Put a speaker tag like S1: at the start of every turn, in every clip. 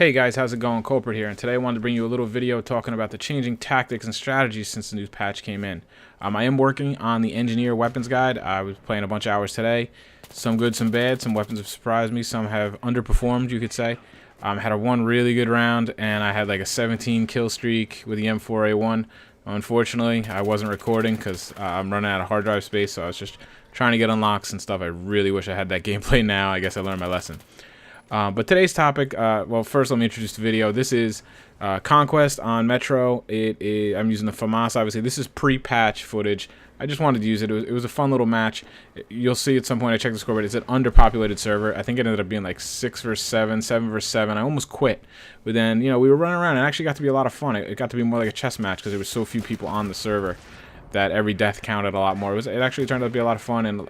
S1: Hey guys, how's it going? Culprit here, and today I wanted to bring you a little video talking about the changing tactics and strategies since the new patch came in. I am working on the engineer weapons guide. I was playing a bunch of hours today. Some good, some bad. Some weapons have surprised me. Some have underperformed, you could say. Had a one really good round, and I had like a 17 kill streak with the M4A1. Unfortunately, I wasn't recording because I'm running out of hard drive space, so I was just trying to get unlocks and stuff. I really wish I had that gameplay now. I guess I learned my lesson. But today's topic, well, first let me introduce the video. This is Conquest on Metro. I'm using the FAMAS, obviously. This is pre-patch footage. I just wanted to use it. It was a fun little match. You'll see at some point, I checked the score, but it's an underpopulated server. I think it ended up being like 6 versus 7, 7 versus 7. I almost quit. But then, you know, we were running around, and it actually got to be a lot of fun. It got to be more like a chess match because there was so few people on the server that every death counted a lot more. It actually turned out to be a lot of fun, and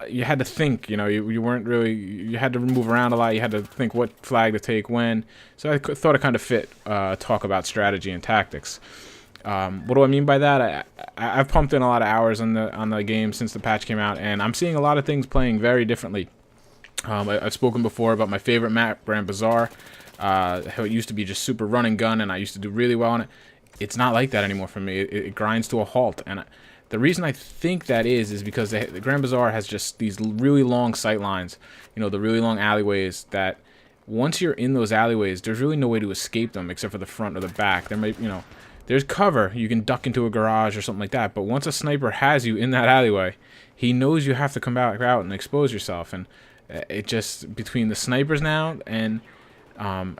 S1: you had to think, you know, you weren't really, you had to move around a lot, you had to think what flag to take when, so I thought it kind of fit talk about strategy and tactics. What do I mean by that? I've pumped in a lot of hours on the game since the patch came out, and I'm seeing a lot of things playing very differently. I've spoken before about my favorite map, Grand Bazaar, how it used to be just super run and gun, and I used to do really well on it. It's not like that anymore for me. It grinds to a halt, and the reason I think that is because the Grand Bazaar has just these really long sight lines, you know, the really long alleyways that once you're in those alleyways, there's really no way to escape them except for the front or the back. There might, you know, there's cover. You can duck into a garage or something like that. But once a sniper has you in that alleyway, he knows you have to come back out and expose yourself. And it just, between the snipers now and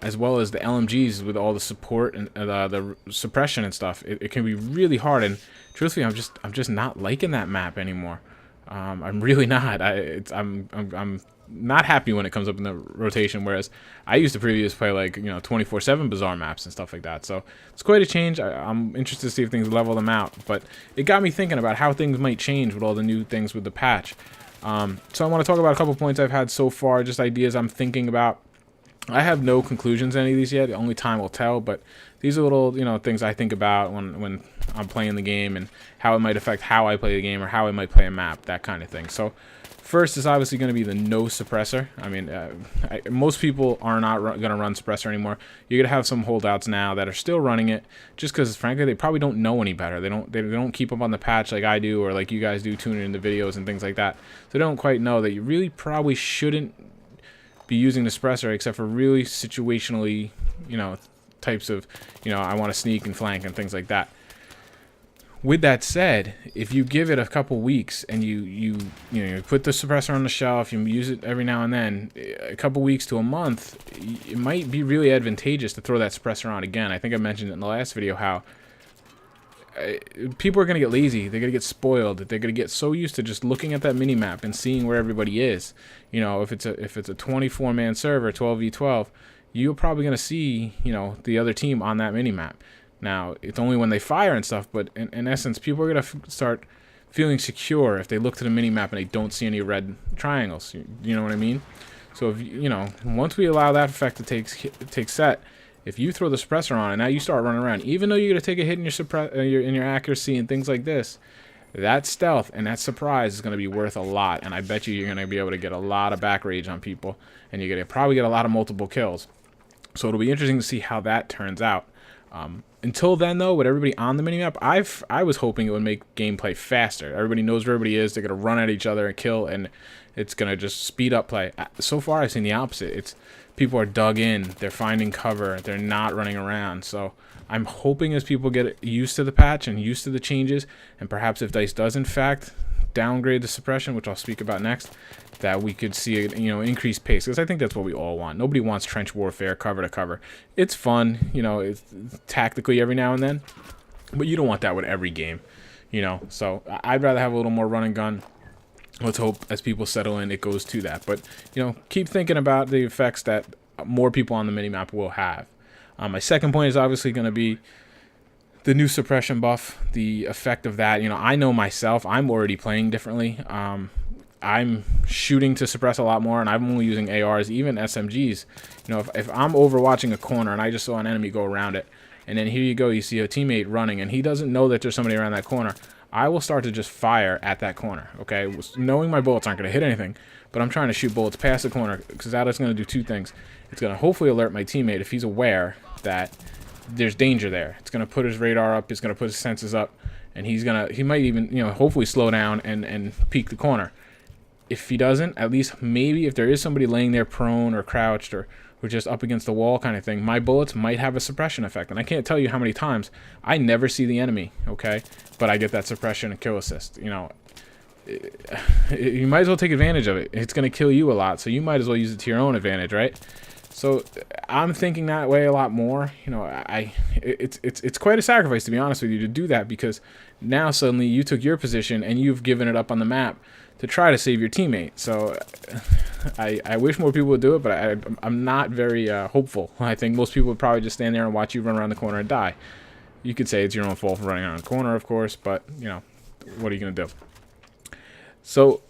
S1: as well as the LMGs with all the support and the suppression and stuff, it can be really hard. And truthfully, I'm just not liking that map anymore. I'm really not. I'm not happy when it comes up in the rotation. Whereas I used to previously play like, you know, 24/7 Bazaar maps and stuff like that. So it's quite a change. I'm interested to see if things level them out. But it got me thinking about how things might change with all the new things with the patch. So I want to talk about a couple points I've had so far, just ideas I'm thinking about. I have no conclusions on any of these yet. Only time will tell. But these are little, you know, things I think about when I'm playing the game and how it might affect how I play the game or how I might play a map, that kind of thing. So first is obviously going to be the no suppressor. I mean, most people are not going to run suppressor anymore. You're going to have some holdouts now that are still running it just because, frankly, they probably don't know any better. They don't keep up on the patch like I do or like you guys do, tuning in the videos and things like that. So they don't quite know that you really probably shouldn't be using the suppressor except for really situationally, you know, types of, you know, I want to sneak and flank and things like that. With that said, if you give it a couple weeks and you put the suppressor on the shelf, you use it every now and then, a couple weeks to a month, it might be really advantageous to throw that suppressor on again. I think I mentioned it in the last video how people are going to get lazy. They're going to get spoiled. They're going to get so used to just looking at that mini-map and seeing where everybody is. You know, if it's a 24-man server, 12v12, you're probably going to see, you know, the other team on that mini-map. Now, it's only when they fire and stuff, but in essence, people are going to start feeling secure if they look to the mini-map and they don't see any red triangles. You know what I mean? So, if you know, once we allow that effect to take set, if you throw the suppressor on and now you start running around, even though you're going to take a hit in your accuracy and things like this, that stealth and that surprise is going to be worth a lot. And I bet you're going to be able to get a lot of back rage on people, and you're going to probably get a lot of multiple kills. So it'll be interesting to see how that turns out. Until then, though, with everybody on the minimap, I was hoping it would make gameplay faster. Everybody knows where everybody is. They're going to run at each other and kill, and it's going to just speed up play. So far, I've seen the opposite. It's people are dug in. They're finding cover. They're not running around. So I'm hoping as people get used to the patch and used to the changes, and perhaps if DICE does, in fact, downgrade the suppression, which I'll speak about next, that we could see a, you know, increased pace, because I think that's what we all want. Nobody wants trench warfare, cover to cover. It's fun, you know, it's tactically every now and then, but you don't want that with every game, you know. So I'd rather have a little more run and gun. Let's hope as people settle in, it goes to that. But, you know, keep thinking about the effects that more people on the minimap will have. My second point is obviously going to be the new suppression buff, the effect of that. You know, I know myself, I'm already playing differently. I'm shooting to suppress a lot more, and I'm only using ARs, even SMGs. You know, if I'm overwatching a corner and I just saw an enemy go around it, and then here you go, you see a teammate running, and he doesn't know that there's somebody around that corner, I will start to just fire at that corner, okay? Knowing my bullets aren't going to hit anything, but I'm trying to shoot bullets past the corner because that is going to do two things. It's going to hopefully alert my teammate if he's aware that there's danger there. It's going to put his radar up, it's going to put his senses up, and he might even, hopefully slow down and peek the corner. If he doesn't, at least maybe if there is somebody laying there prone or crouched or just up against the wall kind of thing, my bullets might have a suppression effect. And I can't tell you how many times I never see the enemy, okay? But I get that suppression and kill assist. You might as well take advantage of it. It's going to kill you a lot, so you might as well use it to your own advantage, right? So I'm thinking that way a lot more. It's quite a sacrifice, to be honest with you, to do that, because now suddenly you took your position and you've given it up on the map to try to save your teammate. So I wish more people would do it, but I'm not very hopeful. I think most people would probably just stand there and watch you run around the corner and die. You could say it's your own fault for running around the corner, of course, but what are you gonna do? So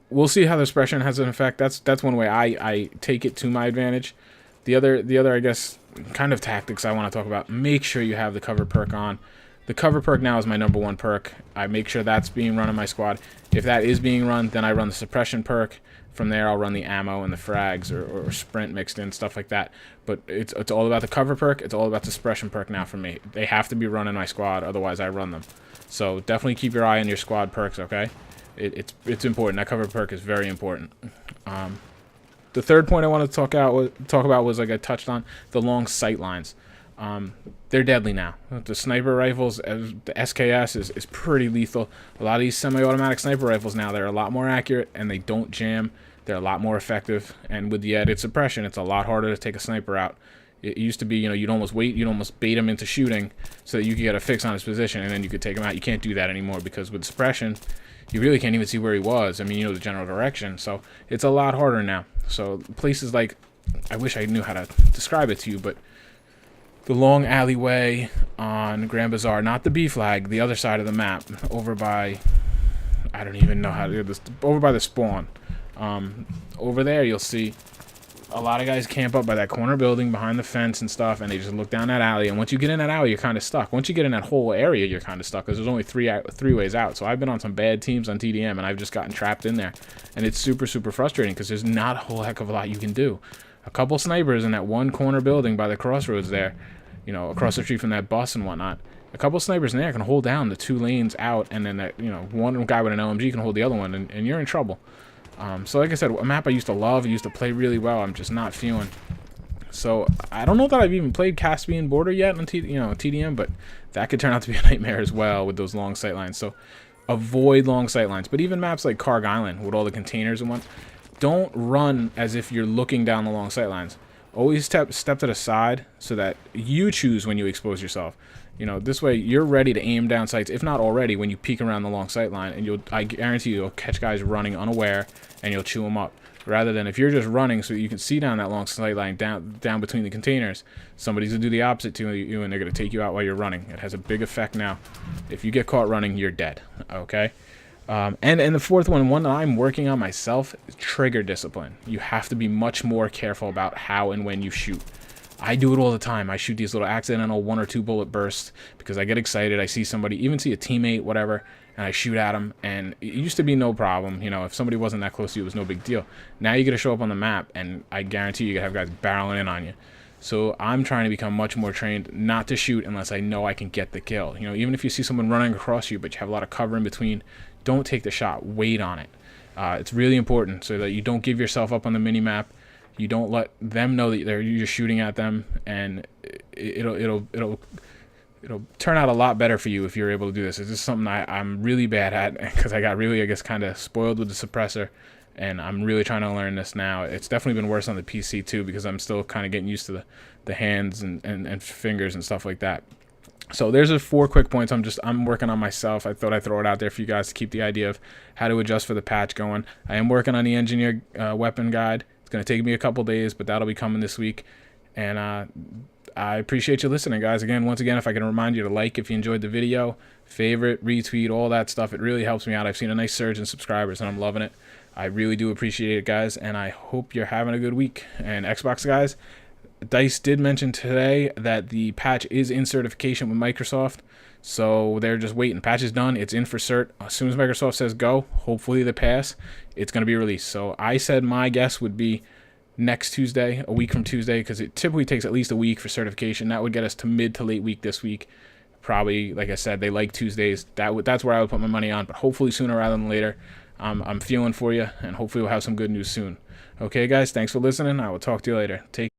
S1: we'll see how the suppression has an effect. That's one way I take it to my advantage. The other, I guess, kind of tactics I want to talk about. Make sure you have the cover perk on. The cover perk now is my #1 perk. I make sure that's being run in my squad. If that is being run, then I run the suppression perk. From there, I'll run the ammo and the frags or sprint mixed in, stuff like that. But it's all about the cover perk. It's all about the suppression perk now for me. They have to be run in my squad, otherwise I run them. So definitely keep your eye on your squad perks, okay? It's important. That cover perk is very important. The third point I want to talk about was, like I touched on, the long sight lines. They're deadly now. The sniper rifles, the SKS is pretty lethal. A lot of these semi-automatic sniper rifles now, they're a lot more accurate and they don't jam. They're a lot more effective. And with the added suppression, it's a lot harder to take a sniper out. It used to be, you'd almost bait him into shooting so that you could get a fix on his position and then you could take him out. You can't do that anymore because with suppression, you really can't even see where he was. I mean, the general direction. So it's a lot harder now. So places like, I wish I knew how to describe it to you, but the long alleyway on Grand Bazaar, not the B flag, the other side of the map, over by, I don't even know how to do this, over by the spawn. Over there you'll see a lot of guys camp up by that corner building behind the fence and stuff, and they just look down that alley. And once you get in that alley, you're kind of stuck. Once you get in that whole area, you're kind of stuck because there's only three ways out. So I've been on some bad teams on TDM, and I've just gotten trapped in there. And it's super, super frustrating because there's not a whole heck of a lot you can do. A couple snipers in that one corner building by the crossroads there, across the street from that bus and whatnot. A couple snipers in there can hold down the 2 lanes out, and then that, one guy with an LMG can hold the other one, and you're in trouble. So like I said, a map I used to love, I used to play really well, I'm just not feeling. So I don't know that I've even played Caspian Border yet on TDM, but that could turn out to be a nightmare as well with those long sight lines. So avoid long sight lines. But even maps like Karg Island with all the containers and what, don't run as if you're looking down the long sight lines. Always step to the side so that you choose when you expose yourself. This way you're ready to aim down sights, if not already, when you peek around the long sight line, and I guarantee you'll catch guys running unaware and you'll chew them up. Rather than if you're just running so you can see down that long sight line down between the containers, somebody's gonna do the opposite to you and they're gonna take you out while you're running. It has a big effect now. If you get caught running, you're dead. Okay. And the fourth one that I'm working on myself, is trigger discipline. You have to be much more careful about how and when you shoot. I do it all the time. I shoot these little accidental 1 or 2 bullet bursts because I get excited. I see somebody, even see a teammate, whatever, and I shoot at them. And it used to be no problem. If somebody wasn't that close to you, it was no big deal. Now you get to show up on the map, and I guarantee you have guys barreling in on you. So I'm trying to become much more trained not to shoot unless I know I can get the kill. Even if you see someone running across you, but you have a lot of cover in between, don't take the shot. Wait on it. It's really important so that you don't give yourself up on the mini-map. You don't let them know that you're shooting at them, and it'll turn out a lot better for you if you're able to do this. It's just something I'm really bad at because I got really, I guess, kind of spoiled with the suppressor, and I'm really trying to learn this now. It's definitely been worse on the PC too because I'm still kind of getting used to the hands and fingers and stuff like that. So there's the 4 quick points I'm working on myself. I thought I'd throw it out there for you guys to keep the idea of how to adjust for the patch going. I am working on the engineer weapon guide. It's going to take me a couple days, but that'll be coming this week. And I appreciate you listening, guys. Once again, if I can remind you to like if you enjoyed the video, favorite, retweet, all that stuff. It really helps me out. I've seen a nice surge in subscribers, and I'm loving it. I really do appreciate it, guys, and I hope you're having a good week. And Xbox guys, Dice did mention today that the patch is in certification with Microsoft, so they're just waiting. Patch is done. It's in for cert. As soon as Microsoft says go, hopefully they pass, it's going to be released. So I said my guess would be next Tuesday, a week from Tuesday, because it typically takes at least a week for certification. That would get us to mid to late week this week. Probably, like I said, they like Tuesdays. That's where I would put my money on, but hopefully sooner rather than later. I'm feeling for you, and hopefully we'll have some good news soon. Okay, guys, thanks for listening. I will talk to you later. Take